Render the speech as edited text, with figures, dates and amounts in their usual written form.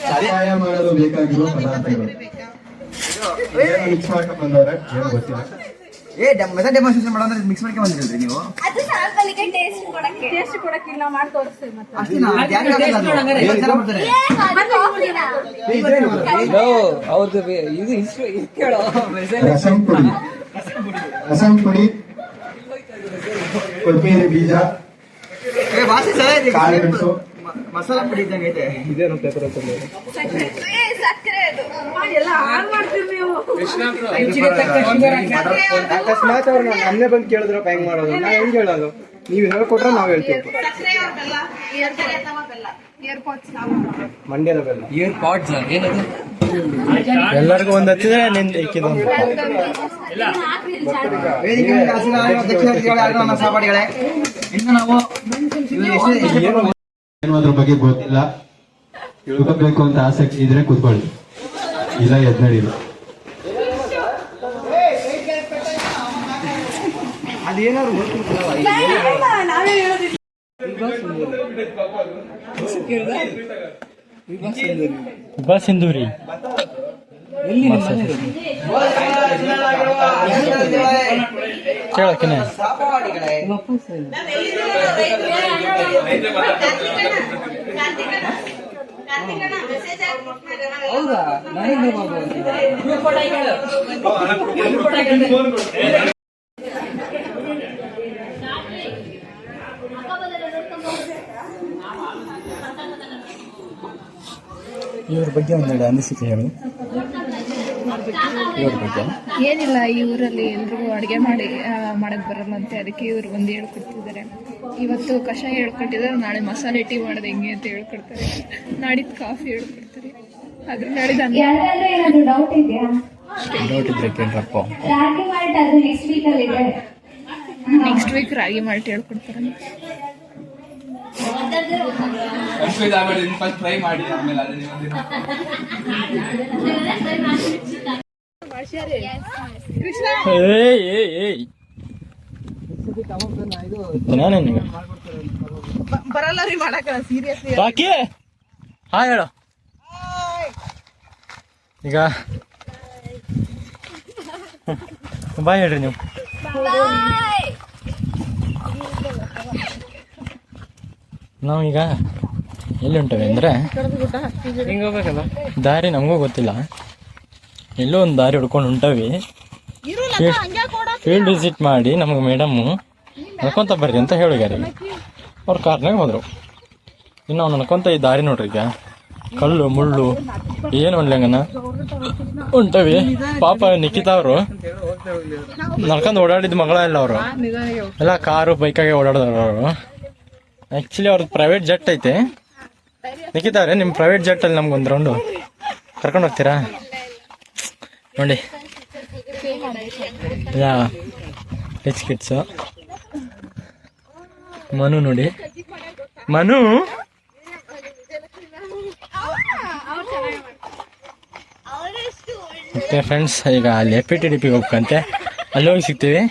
ಸಹಾಯ ಮಾಡಲು ಬೇಕಾಗಿರುವ ಪದಾರ್ಥಗಳು ಮಿಕ್ಸ್ ಮಾಡ್ಕೊಂಡು ಬಂದವ್ರೆ ಏನು ಗೊತ್ತಿಲ್ಲ. ಡೆಮಾನ್ಸ್ಟ್ರೇಷನ್ ಮಾಡೋದ್ರೆ ಮಿಕ್ಸ್ ಮಾಡ್ಕೊಂಡು ಬಂದಿದ್ರಿ ನೀವು? ಅದು ಸಾಂಪಲ್ಗೆ ಟೇಸ್ಟ್ ಕೊಡಕ್ಕಿಲ್ಲ ಮಾಡಿ ತೋರಿಸ್ತೀವಿ ಮತ್ತೆ ಅಷ್ಟೇನಾ? ಯಾಕೆ ಆಗಲ್ಲ ಅದು? ಎಷ್ಟು ಜನ ಬರ್ತಾರೆ? ಅವ್ರದ್ದು ಇದು ಕೇಳೋ ರಸಂ ಪುಡಿ ಕೊತ್ತಂಬರಿ ಬೀಜ ಕಾಳುಮೆಣಸು ಮಸಾಲಾ ಪುಡಿ ಇದ್ದಂಗೆ ಐತೆ. ಇದೇನು ಪೇಪರ್ ಸಕ್ಕರೆ ಅದು ಎಲ್ಲ ಹಾಳು ಮಾಡ್ತೀವಿ ನೀವು. ಅಕಸ್ಮಾತ್ ಅವ್ರು ನನ್ನೇ ಬಂದು ಕೇಳಿದ್ರಪ್ಪ ಹೆಂಗ್ ಮಾಡೋದು, ನಾ ಹೆಂಗ್ ಹೇಳೋದು? ನೀವು ಹೇಳ್ಕೊಟ್ರೆ ನಾವ್ ಹೇಳ್ತೀವಿ. ಮಂಡ್ಯದ ಬೆಲ್ಲ ಇಯರ್ ಪಾಡ್ಸ್ ಏನದು? ಎಲ್ಲರಿಗೂ ಒಂದ್ ಹತ್ತಿದ್ರೆ ನಿಂದ ಇಕ್ಕಿದೊಂದು ವೇದಿಕೆ ಮೇಲೆ ಹಸಿರಾಗಿರುವ ದಕ್ಷಿಣ ಜಿಲ್ಲೆಗಳ ಆಗಮನ ಸಹಪಾಠಿಗಳೇ, ಇನ್ನು ನಾವು ಏನು ಅದ್ರ ಬಗ್ಗೆ ಗೊತ್ತಿಲ್ಲ, ತಿಳ್ಕೊಬೇಕು ಅಂತ ಆಸಕ್ತಿ ಇದ್ರೆ ಕೂತ್ಕೊಳ್ಳಿ, ಇಲ್ಲ ಎದ್ನಡಿಲ್ಲ. ಅದೇನಾದ್ರು ಬಸ್ ಸಿಂಧೂರಿ ಎಲ್ಲಿ ಕೇಳಕ್ಕೆ ಸಹಪಾಠಿಗಳೇ, ಹೌದಾ? ನನಗೆ ಇವ್ರ ಬಗ್ಗೆ ಒಂದೆರಡು ಅನಿಸಿಕೆ ಹೇಳು. ಇವ್ರ ಬಗ್ಗೆ ಏನಿಲ್ಲ, ಈ ಊರಲ್ಲಿ ಎಲ್ರಿಗೂ ಅಡುಗೆ ಮಾಡಕ್ ಬರಲ್ಲಂತೆ, ಅದಕ್ಕೆ ಇವರು ಒಂದು ಹೇಳ್ಕೊಡ್ತಿದ್ದಾರೆ. ಇವತ್ತು ಕಷಾಯ ಹೇಳ್ಕೊಟ್ಟಿದ್ದಾರೆ, ನಾಳೆ ಮಸಾಲೆ ಟೀ ಮಾಡೋದು ಹೆಂಗೆ ಅಂತ ಹೇಳ್ಕೊಡ್ತಾರೆ, ನಾಡಿದ್ದು ಕಾಫಿ ಹೇಳ್ಕೊಡ್ತಾರೆ, ಅದ್ರ ನಾಡಿದ್ದು ಯಾರಾದ್ರೂ ಏನಾದ್ರು ಡೌಟ್ ಇದೆಯಾ? ಡೌಟ್ ಇದ್ರೆ ಕೇಳ್ರಪ್ಪ. ರಾಗಿ ಮಾಲ್ಟ್ ಅದು ನೆಕ್ಸ್ಟ್ ವೀಕ್ ಅಲ್ಲಿ ಇದೆ. ನೆಕ್ಸ್ಟ್ ವೀಕ್ ರಾಗಿ ಮಾಲ್ಟ್ ಹೇಳ್ಕೊಡ್ತಾರೆ. ಫ್ರೈ ಮಾಡಿ ಆಮೇಲೆ ಅದನ್ನ ಬರಲ್ಲ ರೀ ಮಾಡಕ, ಸೀರಿಯಸ್ಲಿ. ಬಾಕಿ ಹಾ ಹೇಳು. ಈಗ ಬಾಯ್ ಹೇಳ್ರಿ ನೀವು. ನಾವೀಗ ಎಲ್ಲಿ ಹೊಂಟವೆ ಅಂದರೆ, ಹಿಂಗೆ ಹೋಗ್ಬೇಕಲ್ಲ, ದಾರಿ ನಮಗೂ ಗೊತ್ತಿಲ್ಲ, ಎಲ್ಲೋ ಒಂದು ದಾರಿ ಹುಡ್ಕೊಂಡು ಹೊಂಟವಿ. ಫೀಲ್ಡ್ ವಿಸಿಟ್ ಮಾಡಿ ನಮಗೆ ಮೇಡಮ್ಮು ನಡ್ಕೊತ ಬರ್ರಿ ಅಂತ ಹೇಳಿದಾರೆ. ಅವ್ರು ಕಾರ್ನಾಗ ಹೋದರು. ಇನ್ನು ಅವ್ನು ನಡ್ಕೊತ ಈ ದಾರಿ ನೋಡ್ರಿ, ಈಗ ಕಲ್ಲು ಮುಳ್ಳು ಏನು ಒಳ್ಳೆಂಗನ ಹೊಂಟವಿ. ಪಾಪ ನಿಖಿತಾ ಅವರು ನಡ್ಕೊಂಡು ಓಡಾಡಿದ ಮಗಳ ಇಲ್ಲ, ಅವರು ಎಲ್ಲ ಕಾರು ಬೈಕಾಗೆ ಓಡಾಡಿದವ್ರು ಅವರು. ಆ್ಯಕ್ಚುಲಿ ಅವ್ರದ್ದು ಪ್ರೈವೇಟ್ ಜೆಟ್ ಐತೆ. ನಿಖಿತಾ ಅವ್ರೆ, ನಿಮ್ಮ ಪ್ರೈವೇಟ್ ಜೆಟ್ಟಲ್ಲಿ ನಮ್ಗೊಂದು ರೌಂಡು ಕರ್ಕೊಂಡು ಹೋಗ್ತೀರಾ ನೋಡಿ? ಯಾ ರಿಚ್ ಕಿಡ್ಸು. ಮನು ನೋಡಿ, ಮನು ಮತ್ತೆ ಫ್ರೆಂಡ್ಸ್, ಈಗ ಅಲ್ಲಿ FPTDP ಹೋಗ್ಬೇಕಂತೆ, ಅಲ್ಲಿ ಹೋಗಿ ಸಿಗ್ತೀವಿ.